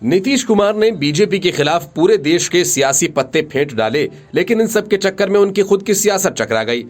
नीतीश कुमार ने बीजेपी के खिलाफ पूरे देश के सियासी पत्ते फेंट डाले, लेकिन इन सब के चक्कर में उनकी खुद की सियासत चकरा गई।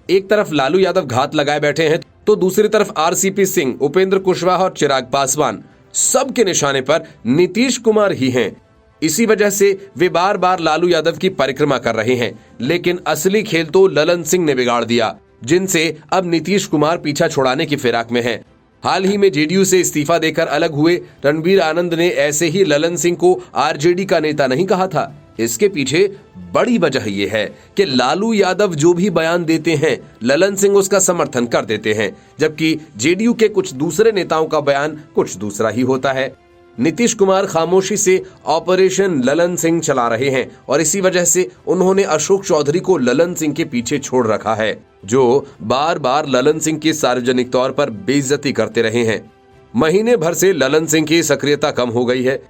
एक तरफ लालू यादव घात लगाए बैठे हैं, तो दूसरी तरफ आरसीपी सिंह, उपेंद्र कुशवाहा और चिराग पासवान सबके निशाने पर नीतीश कुमार ही हैं। इसी वजह से वे बार बार लालू यादव की परिक्रमा कर रहे हैं, लेकिन असली खेल तो ललन सिंह ने बिगाड़ दिया, जिनसे अब नीतीश कुमार पीछा छुड़ाने की फिराक में हैं। हाल ही में जेडीयू से इस्तीफा देकर अलग हुए रणबीर आनंद ने ऐसे ही ललन सिंह को आरजेडी का नेता नहीं कहा था। इसके पीछे बड़ी वजह यह है कि लालू यादव जो भी बयान देते हैं, ललन सिंह उसका समर्थन कर देते हैं, जबकि जेडीयू के कुछ दूसरे नेताओं का बयान कुछ दूसरा ही होता है। नीतीश कुमार खामोशी से ऑपरेशन ललन सिंह चला रहे हैं और इसी वजह से उन्होंने अशोक चौधरी को ललन सिंह के पीछे छोड़ रखा है, जो बार बार ललन सिंह की सार्वजनिक तौर पर बेइज्जती करते रहे हैं। महीने भर से ललन सिंह की सक्रियता कम हो गई है।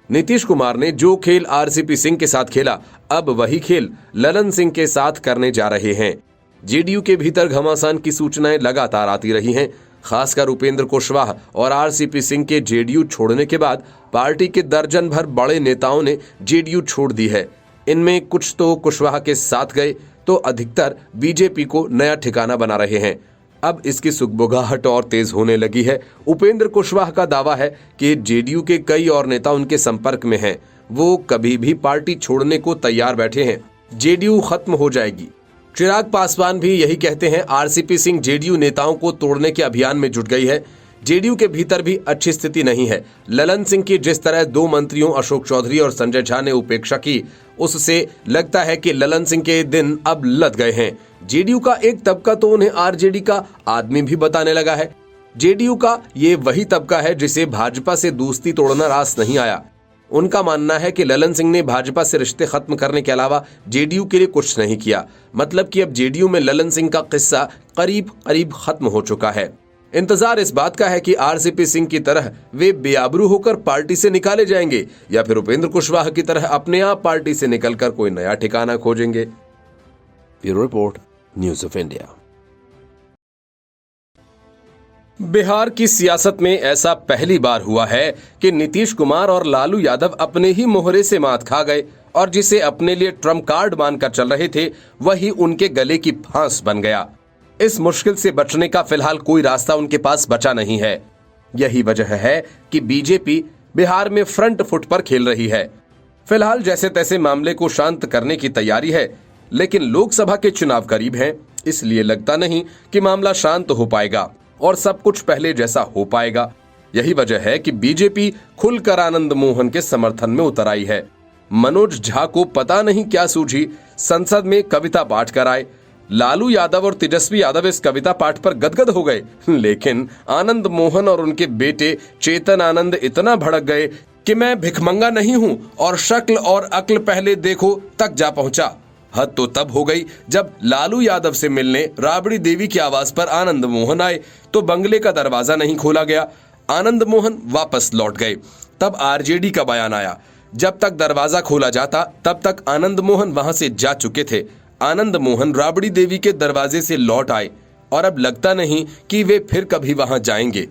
नीतीश कुमार ने जो खेल आरसीपी सिंह के साथ खेला, अब वही खेल ललन सिंह के साथ करने जा रहे हैं। जेडीयू के भीतर घमासान की सूचनाएं लगातार आती रही हैं। खासकर उपेंद्र कुशवाहा और आरसीपी सिंह के जेडीयू छोड़ने के बाद पार्टी के दर्जन भर बड़े नेताओं ने जेडीयू छोड़ दी है। इनमें कुछ तो कुशवाहा के साथ गए, तो अधिकतर बीजेपी को नया ठिकाना बना रहे हैं। अब इसकी सुगबुगाहट और तेज होने लगी है। उपेंद्र कुशवाहा का दावा है कि जेडीयू के कई और नेता उनके संपर्क में हैं। वो कभी भी पार्टी छोड़ने को तैयार बैठे हैं। जेडीयू खत्म हो जाएगी। चिराग पासवान भी यही कहते हैं। आरसीपी सिंह जेडीयू नेताओं को तोड़ने के अभियान में जुट गई है। जेडीयू के भीतर भी अच्छी स्थिति नहीं है। ललन सिंह की जिस तरह दो मंत्रियों अशोक चौधरी और संजय झा ने उपेक्षा की, उससे लगता है कि ललन सिंह के दिन अब लद गए हैं। जेडीयू का एक तबका तो उन्हें आरजेडी का आदमी भी बताने लगा है। जेडीयू का ये वही तबका है जिसे भाजपा से दोस्ती तोड़ना रास नहीं आया। उनका मानना है कि ललन सिंह ने भाजपा से रिश्ते खत्म करने के अलावा जेडीयू के लिए कुछ नहीं किया। मतलब कि अब जेडीयू में ललन सिंह का किस्सा करीब करीब खत्म हो चुका है। इंतजार इस बात का है कि आरसीपी सिंह की तरह वे बेआबरू होकर पार्टी से निकाले जाएंगे या फिर उपेंद्र कुशवाहा की तरह अपने आप पार्टी से निकलकर कोई नया ठिकाना खोजेंगे। Bureau report, news of India. Bihar की सियासत में ऐसा पहली बार हुआ है कि नीतीश कुमार और लालू यादव अपने ही मोहरे से मात खा गए और जिसे अपने लिए ट्रम्प कार्ड मानकर चल रहे थे, वही उनके गले की फांस बन गया। इस मुश्किल से बचने का फिलहाल कोई रास्ता उनके पास बचा नहीं है। यही वजह है कि बीजेपी बिहार में फ्रंट फुट पर खेल रही है। फिलहाल जैसे तैसे मामले को शांत करने की तैयारी है, लेकिन लोकसभा के चुनाव करीब हैं, इसलिए लगता नहीं कि मामला शांत हो पाएगा और सब कुछ पहले जैसा हो पाएगा। यही वजह है कि बीजेपी खुलकर आनंद मोहन के समर्थन में उतर आई है। मनोज झा को पता नहीं क्या सूझी, संसद में कविता पाठ कराए। लालू यादव और तेजस्वी यादव इस कविता पाठ पर गदगद हो गए, लेकिन आनंद मोहन और उनके बेटे चेतन आनंद इतना भड़क गए कि मैं भिखमंगा नहीं हूं और शक्ल और अक्ल पहले देखो तक जा पहुंचा। हद तो तब हो गई जब लालू यादव से मिलने राबड़ी देवी की आवाज पर आनंद मोहन आए तो बंगले का दरवाजा नहीं खोला गया। आनंद मोहन वापस लौट गए। तब आरजेडी का बयान आया। जब तक दरवाजा खोला जाता तब तक आनंद मोहन वहां से जा चुके थे। आनंद मोहन राबड़ी देवी के दरवाजे से लौट आए और अब लगता नहीं कि वे फिर कभी वहां जाएंगे।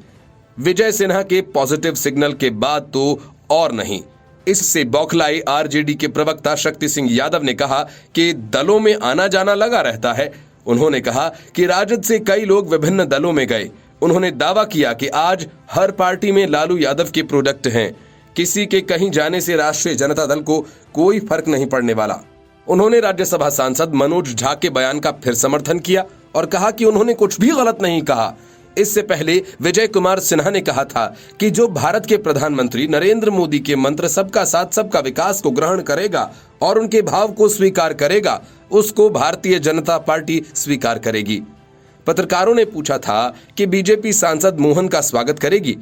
विजय सिन्हा के पॉजिटिव सिग्नल के बाद तो और नहीं। इससे बौखलाई आरजेडी के प्रवक्ता शक्ति सिंह यादव ने कहा कि दलों में आना जाना लगा रहता है। उन्होंने कहा कि राजद से कई लोग विभिन्न दलों में गए। उन्होंने दावा किया कि आज हर पार्टी में लालू यादव के प्रोडक्ट हैं। किसी के कहीं जाने से राष्ट्रीय जनता दल को कोई फर्क नहीं पड़ने वाला। उन्होंने राज्यसभा सांसद मनोज झा के बयान का फिर समर्थन किया और कहा कि उन्होंने कुछ भी गलत नहीं कहा। इससे पहले विजय कुमार सिन्हा ने कहा था कि जो भारत के प्रधानमंत्री नरेंद्र मोदी के मंत्र सबका साथ सबका विकास को ग्रहण करेगा और उनके भाव को स्वीकार करेगा, उसको भारतीय जनता पार्टी स्वीकार करेगी। पत्रकारों ने पूछा था कि बीजेपी सांसद मोहन का स्वागत करेगी।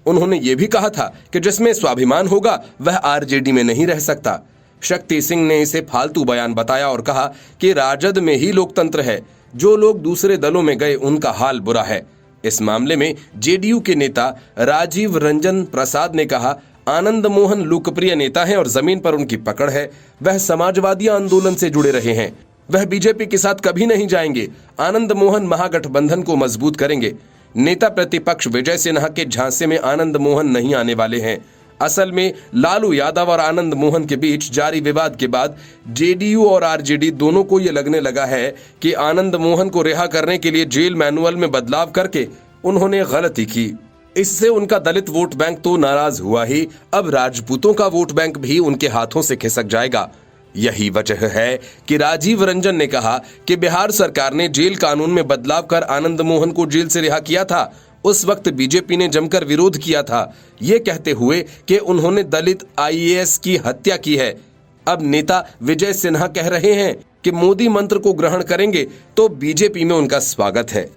उन्होंने ये भी कहा था कि जिसमें स्वाभिमान होगा वह आरजेडी में नहीं रह सकता। शक्ति सिंह ने इसे फालतू बयान बताया और कहा कि राजद में ही लोकतंत्र है, जो लोग दूसरे दलों में गए उनका हाल बुरा है। इस मामले में जेडीयू के नेता राजीव रंजन प्रसाद ने कहा, आनंद मोहन लोकप्रिय नेता हैं और जमीन पर उनकी पकड़ है। वह समाजवादी आंदोलन से जुड़े रहे हैं। वह बीजेपी के साथ कभी नहीं जाएंगे। आनंद मोहन महागठबंधन को मजबूत करेंगे। नेता प्रतिपक्ष विजय सिन्हा के झांसे में आनंद मोहन नहीं आने वाले हैं। असल में लालू यादव और आनंद मोहन के बीच जारी विवाद के बाद जेडीयू और आरजेडी दोनों को यह लगने लगा है कि आनंद मोहन को रिहा करने के लिए जेल मैनुअल में बदलाव करके उन्होंने गलती की। इससे उनका दलित वोट बैंक तो नाराज हुआ ही, अब राजपूतों का वोट बैंक भी उनके हाथों से खिसक जाएगा। यही वजह है कि राजीव रंजन ने कहा कि बिहार सरकार ने जेल कानून में बदलाव कर आनंद मोहन को जेल से रिहा किया था। उस वक्त बीजेपी ने जमकर विरोध किया था, ये कहते हुए कि उन्होंने दलित आईएएस की हत्या की है। अब नेता विजय सिन्हा कह रहे हैं कि मोदी मंत्र को ग्रहण करेंगे तो बीजेपी में उनका स्वागत है।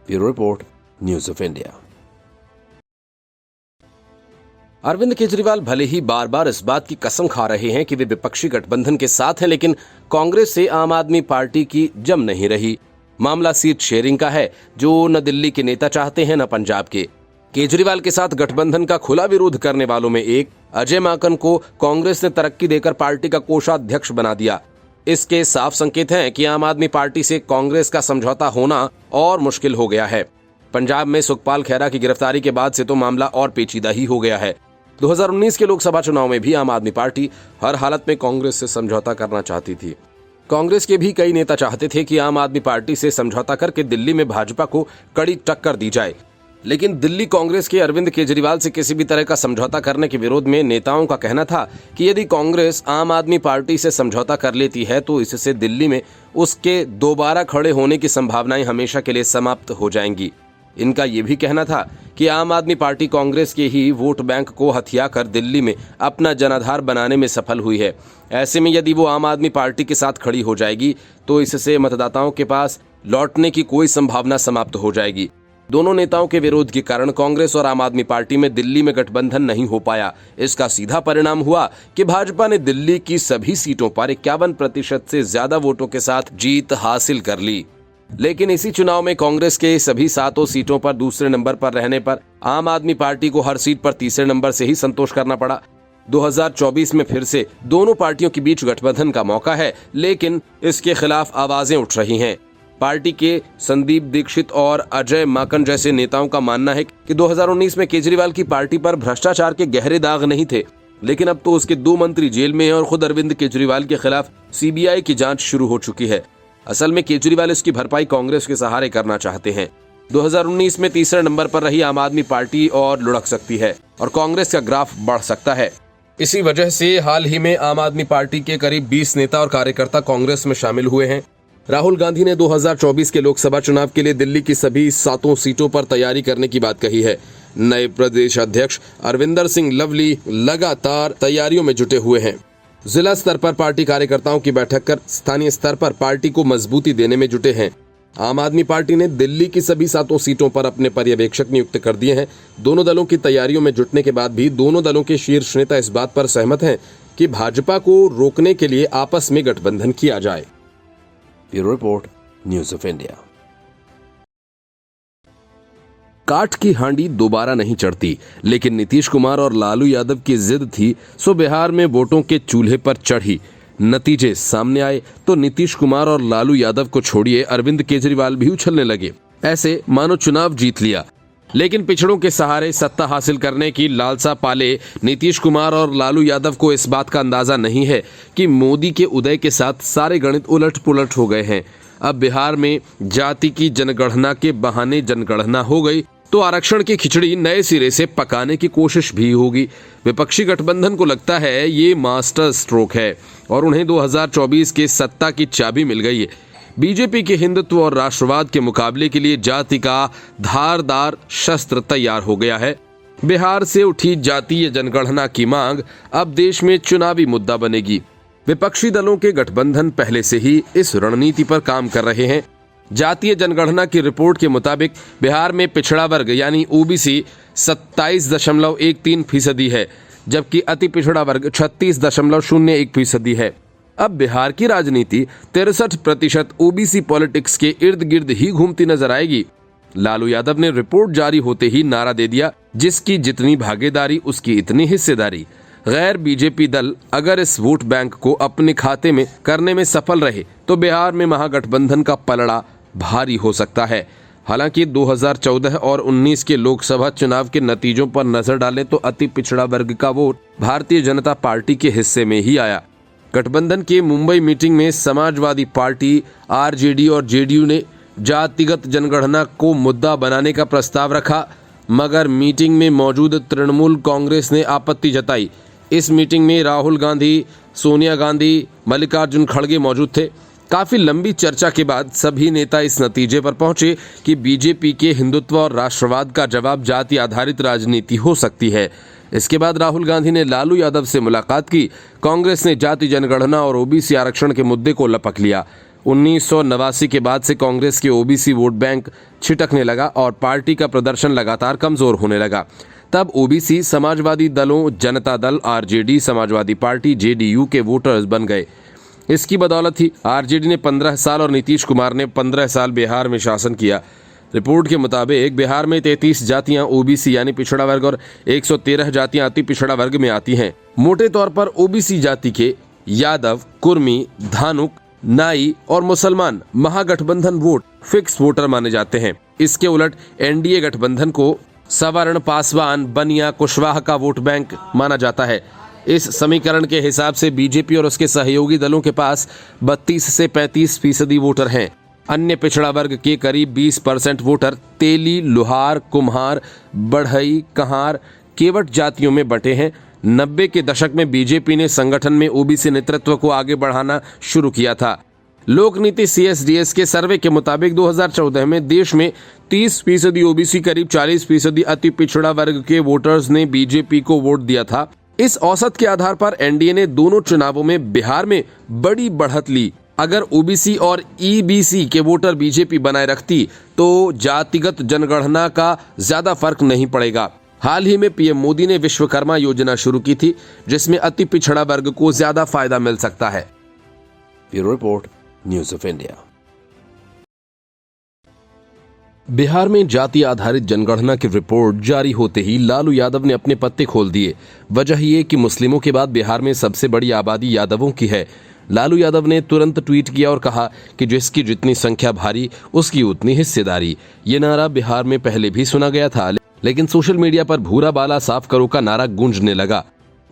Bureau report, news of India. Arvind Kejriwal भले ही बार बार इस बात की कसम खा रहे हैं कि वे विपक्षी गठबंधन के साथ हैं, लेकिन कांग्रेस से आम आदमी पार्टी की जम नहीं रही। मामला सीट शेयरिंग का है, जो न दिल्ली के नेता चाहते हैं न पंजाब के। केजरीवाल के साथ गठबंधन का खुला विरोध करने वालों में एक अजय माकन को कांग्रेस ने तरक्की देकर पार्टी का कोषाध्यक्ष बना दिया। इसके साफ संकेत हैं कि आम आदमी पार्टी से कांग्रेस का समझौता होना और मुश्किल हो गया है। पंजाब में सुखपाल खैरा की गिरफ्तारी के बाद से तो मामला और पेचीदा ही हो गया है। 2019 के लोकसभा चुनाव में भी आम आदमी पार्टी हर हालत में कांग्रेस से समझौता करना चाहती थी। कांग्रेस के भी कई नेता चाहते थे कि आम आदमी पार्टी से समझौता करके दिल्ली में भाजपा को कड़ी टक्कर दी जाए, लेकिन दिल्ली कांग्रेस के अरविंद केजरीवाल से किसी भी तरह का समझौता करने के विरोध में नेताओं का कहना था कि यदि कांग्रेस आम आदमी पार्टी से समझौता कर लेती है तो इससे दिल्ली में उसके दोबारा खड़े होने की संभावनाएं हमेशा के लिए समाप्त हो जाएंगी। इनका ये भी कहना था कि आम आदमी पार्टी कांग्रेस के ही वोट बैंक को हथिया कर दिल्ली में अपना जनाधार बनाने में सफल हुई है। ऐसे में यदि वो आम आदमी पार्टी के साथ खड़ी हो जाएगी तो इससे मतदाताओं के पास लौटने की कोई संभावना समाप्त हो जाएगी। दोनों नेताओं के विरोध के कारण कांग्रेस और आम आदमी पार्टी में दिल्ली में गठबंधन नहीं हो पाया। इसका सीधा परिणाम हुआ कि भाजपा ने दिल्ली की सभी सीटों पर 51% से ज्यादा वोटों के साथ जीत हासिल कर ली। लेकिन इसी चुनाव में कांग्रेस के सभी 7 सीटों पर दूसरे नंबर पर रहने पर आम आदमी पार्टी को हर सीट पर तीसरे नंबर से ही संतोष करना पड़ा। 2024 में फिर से दोनों पार्टियों के बीच गठबंधन का मौका है, लेकिन इसके खिलाफ आवाजें उठ रही हैं। पार्टी के संदीप दीक्षित और अजय माकन जैसे नेताओं का मानना है कि 2019 में केजरीवाल की पार्टी पर भ्रष्टाचार के गहरे दाग नहीं थे, लेकिन अब तो उसके 2 मंत्री जेल में हैं और खुद अरविंद केजरीवाल के खिलाफ सीबीआई की जांच शुरू हो चुकी है। असल में केजरीवाल इसकी भरपाई कांग्रेस के सहारे करना चाहते हैं। 2019 में तीसरे नंबर पर रही आम आदमी पार्टी और लुढ़क सकती है और कांग्रेस का ग्राफ बढ़ सकता है। इसी वजह से हाल ही में आम आदमी पार्टी के करीब 20 नेता और कार्यकर्ता कांग्रेस में शामिल हुए हैं। राहुल गांधी ने 2024 के लोकसभा चुनाव के लिए दिल्ली की सभी 7 सीटों पर तैयारी करने की बात कही है। नए प्रदेश अध्यक्ष अरविंदर सिंह लवली लगातार तैयारियों में जुटे हुए हैं। जिला स्तर पर पार्टी कार्यकर्ताओं की बैठक कर स्थानीय स्तर पर पार्टी को मजबूती देने में जुटे हैं। आम आदमी पार्टी ने दिल्ली की सभी 7 सीटों पर अपने पर्यवेक्षक नियुक्त कर दिए हैं। दोनों दलों की तैयारियों में जुटने के बाद भी दोनों दलों के शीर्ष नेता इस बात पर सहमत हैं कि भाजपा को रोकने के लिए आपस में गठबंधन किया जाए। Bureau report, news of India. काठ की हांडी दोबारा नहीं चढ़ती, लेकिन नीतीश कुमार और लालू यादव की जिद थी, सो बिहार में वोटों के चूल्हे पर चढ़ी। नतीजे सामने आए तो नीतीश कुमार और लालू यादव को छोड़िए अरविंद केजरीवाल भी उछलने लगे, ऐसे मानो चुनाव जीत लिया। लेकिन पिछड़ों के सहारे सत्ता हासिल करने की लालसा पाले नीतीश कुमार और लालू यादव को इस बात का अंदाजा नहीं है कि मोदी के उदय के साथ सारे गणित उलट पुलट हो गए हैं। अब बिहार में जाति की जनगणना के बहाने जनगणना हो गई तो आरक्षण की खिचड़ी नए सिरे से पकाने की कोशिश भी होगी। विपक्षी गठबंधन को लगता है ये मास्टर स्ट्रोक है और उन्हें 2024 के सत्ता की चाबी मिल गई है। बीजेपी के हिंदुत्व और राष्ट्रवाद के मुकाबले के लिए जाति का धारदार शस्त्र तैयार हो गया है। बिहार से उठी जातीय जनगणना की मांग अब देश में चुनावी मुद्दा बनेगी। विपक्षी दलों के गठबंधन पहले से ही इस रणनीति पर काम कर रहे हैं। जातीय जनगणना की रिपोर्ट के मुताबिक बिहार में पिछड़ा वर्ग यानी ओबीसी 27.13% है, जबकि अति पिछड़ा वर्ग 36.01% है। अब बिहार की राजनीति 63% ओबीसी पॉलिटिक्स के इर्द गिर्द ही घूमती नजर आएगी। लालू यादव ने रिपोर्ट जारी होते ही नारा दे दिया, जिसकी जितनी भागीदारी उसकी इतनी हिस्सेदारी। गैर बीजेपी दल अगर इस वोट बैंक को अपने खाते में करने में सफल रहे तो बिहार में महागठबंधन का पलड़ा भारी हो सकता है। हालांकि 2014 और 19 के लोकसभा चुनाव के नतीजों पर नजर डालें तो अति पिछड़ा वर्ग का वोट भारतीय जनता पार्टी के हिस्से में ही आया। गठबंधन के मुंबई मीटिंग में समाजवादी पार्टी, आरजेडी और जेडीयू ने जातिगत जनगणना को मुद्दा बनाने का प्रस्ताव रखा, मगर मीटिंग में मौजूद तृणमूल कांग्रेस ने आपत्ति जताई। इस मीटिंग में राहुल गांधी, सोनिया गांधी, मल्लिकार्जुन खड़गे मौजूद थे। काफी लंबी चर्चा के बाद सभी नेता इस नतीजे पर पहुंचे कि बीजेपी के हिंदुत्व और राष्ट्रवाद का जवाब जाति आधारित राजनीति हो सकती है। इसके बाद राहुल गांधी ने लालू यादव से मुलाकात की। कांग्रेस ने जाति जनगणना और ओबीसी आरक्षण के मुद्दे को लपक लिया। 1989 के बाद से कांग्रेस के ओबीसी वोट बैंक छिटकने लगा और पार्टी का प्रदर्शन लगातार कमजोर होने लगा। तब ओबीसी समाजवादी दलों, Janata Dal, RJD, Samajwadi party, JDU के वोटर्स बन गए। इसकी बदौलत ही आरजेडी ने 15 साल और नीतीश कुमार ने 15 साल बिहार में शासन किया। रिपोर्ट के मुताबिक बिहार में 33 जातियां ओबीसी यानी पिछड़ा वर्ग और 113 जातियां अति पिछड़ा वर्ग में आती हैं। मोटे तौर पर ओबीसी जाति के यादव, कुर्मी, धानुक, नाई और मुसलमान महागठबंधन वोट फिक्स वोटर माने जाते हैं। इसके उलट एनडीए गठबंधन को सवर्ण, पासवान, बनिया, कुशवाहा का वोट बैंक माना जाता है। इस समीकरण के हिसाब से बीजेपी और उसके सहयोगी दलों के पास 32 से 35% वोटर हैं। अन्य पिछड़ा वर्ग के करीब 20% वोटर तेली, लुहार, कुम्हार, बढ़ई, कहार, केवट जातियों में बंटे हैं। 90 के दशक में बीजेपी ने संगठन में ओबीसी नेतृत्व को आगे बढ़ाना शुरू किया था। लोकनीति CSDS के सर्वे के मुताबिक 2014 में देश में 30% ओबीसी, करीब 40% अति पिछड़ा वर्ग के वोटर्स ने बीजेपी को वोट दिया था। इस औसत के आधार पर एनडीए ने दोनों चुनावों में बिहार में बड़ी बढ़त ली। अगर ओबीसी और ईबीसी के वोटर बीजेपी बनाए रखती तो जातिगत जनगणना का ज्यादा फर्क नहीं पड़ेगा। हाल ही में पीएम मोदी ने विश्वकर्मा योजना शुरू की थी, जिसमें अति पिछड़ा वर्ग को ज्यादा फायदा मिल सकता है। Bureau report, news of India. Bihar में जाति आधारित जनगणना की रिपोर्ट जारी होते ही लालू यादव ने अपने पत्ते खोल दिए। वजह ये कि मुस्लिमों के बाद बिहार में सबसे बड़ी आबादी यादवों की है। लालू यादव ने तुरंत ट्वीट किया और कहा कि जिसकी जितनी संख्या भारी उसकी उतनी हिस्सेदारी। ये नारा बिहार में पहले भी सुना गया था, लेकिन सोशल मीडिया पर भूरा बाला साफ करो का नारा गूंजने लगा।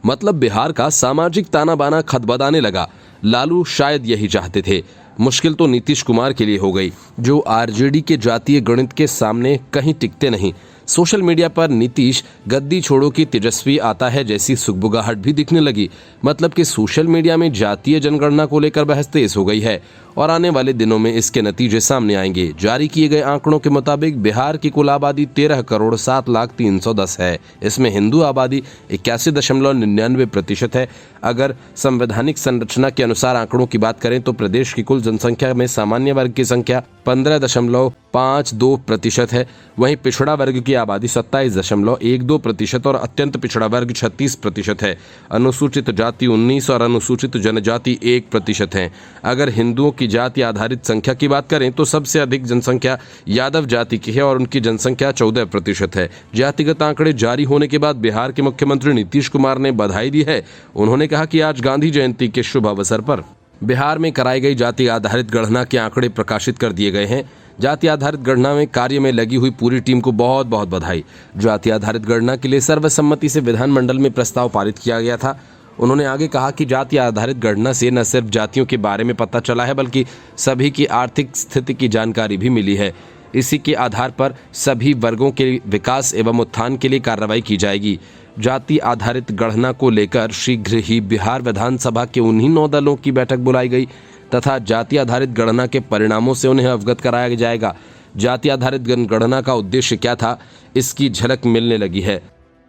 मतलब बिहार का सामाजिक ताना बाना खदबदाने लगा। लालू शायद यही चाहते थे। मुश्किल तो नीतीश कुमार के लिए हो गई, जो आरजेडी के जातीय गणित के सामने कहीं टिकते नहीं। सोशल मीडिया पर नीतीश गद्दी छोड़ो की तेजस्वी आता है जैसी सुगबुगाहट भी दिखने लगी। मतलब कि सोशल मीडिया में जातीय जनगणना को लेकर बहस तेज हो गई है और आने वाले दिनों में इसके नतीजे सामने आएंगे। जारी किए गए आंकड़ों के मुताबिक बिहार की कुल आबादी 13,07,310 है। इसमें हिंदू आबादी 81.99% है। अगर संवैधानिक संरचना के अनुसार आंकड़ों की बात करें तो प्रदेश की कुल जनसंख्या में सामान्य वर्ग की संख्या 15.52% है। वहीं पिछड़ा वर्ग की आबादी 27.12% और अत्यंत पिछड़ा वर्ग 36% है। अनुसूचित जाति 19 और अनुसूचित जनजाति 1% है। अगर हिंदुओं की जाति आधारित संख्या की बात करें तो सबसे अधिक जनसंख्या यादव जाति की है और उनकी जनसंख्या 14% है। जातिगत आंकड़े जारी होने के बाद बिहार के मुख्यमंत्री नीतीश कुमार ने बधाई दी है। उन्होंने कहा कि आज गांधी जयंती के शुभ अवसर पर बिहार में कराई गई जाति आधारित गणना के आंकड़े प्रकाशित कर दिए गए हैं। जाति आधारित गणना में कार्य में लगी हुई पूरी टीम को बहुत बहुत बधाई। जाति आधारित गणना के लिए सर्वसम्मति से विधानमंडल में प्रस्ताव पारित किया गया था। उन्होंने आगे कहा कि जाति आधारित गणना से न सिर्फ जातियों के बारे में पता चला है बल्कि सभी की आर्थिक स्थिति की जानकारी भी मिली है। इसी के आधार पर सभी वर्गों के विकास एवं उत्थान के लिए कार्रवाई की जाएगी। जाति आधारित गणना को लेकर शीघ्र ही बिहार विधानसभा के उन्हीं 9 दलों की बैठक बुलाई गई तथा जाति आधारित गणना के परिणामों से उन्हें अवगत कराया जाएगा। जाति आधारित जनगणना का उद्देश्य क्या था, इसकी झलक मिलने लगी है।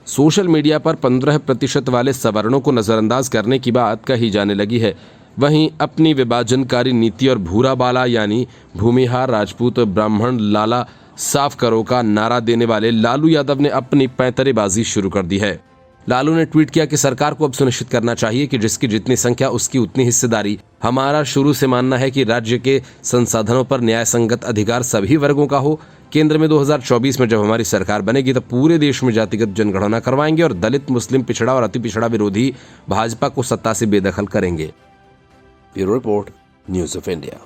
सोशल मीडिया पर 15% वाले सवर्णों को नजरअंदाज करने की बात कही जाने लगी है। वहीं अपनी विभाजनकारी नीति और भूरा बाला यानी भूमिहार, राजपूत, ब्राह्मण, लाला साफ करो का नारा देने वाले लालू यादव ने अपनी पैंतरेबाजी शुरू कर दी है। लालू ने ट्वीट किया कि सरकार को अब सुनिश्चित करना चाहिए कि जिसकी जितनी संख्या उसकी उतनी हिस्सेदारी। हमारा शुरू से मानना है कि राज्य के संसाधनों पर न्याय संगत अधिकार सभी वर्गों का हो। केंद्र में 2024 में जब हमारी सरकार बनेगी तो पूरे देश में जातिगत जनगणना करवाएंगे और दलित, मुस्लिम, पिछड़ा और अति पिछड़ा विरोधी भाजपा को सत्ता से बेदखल करेंगे। Bureau report, news of India.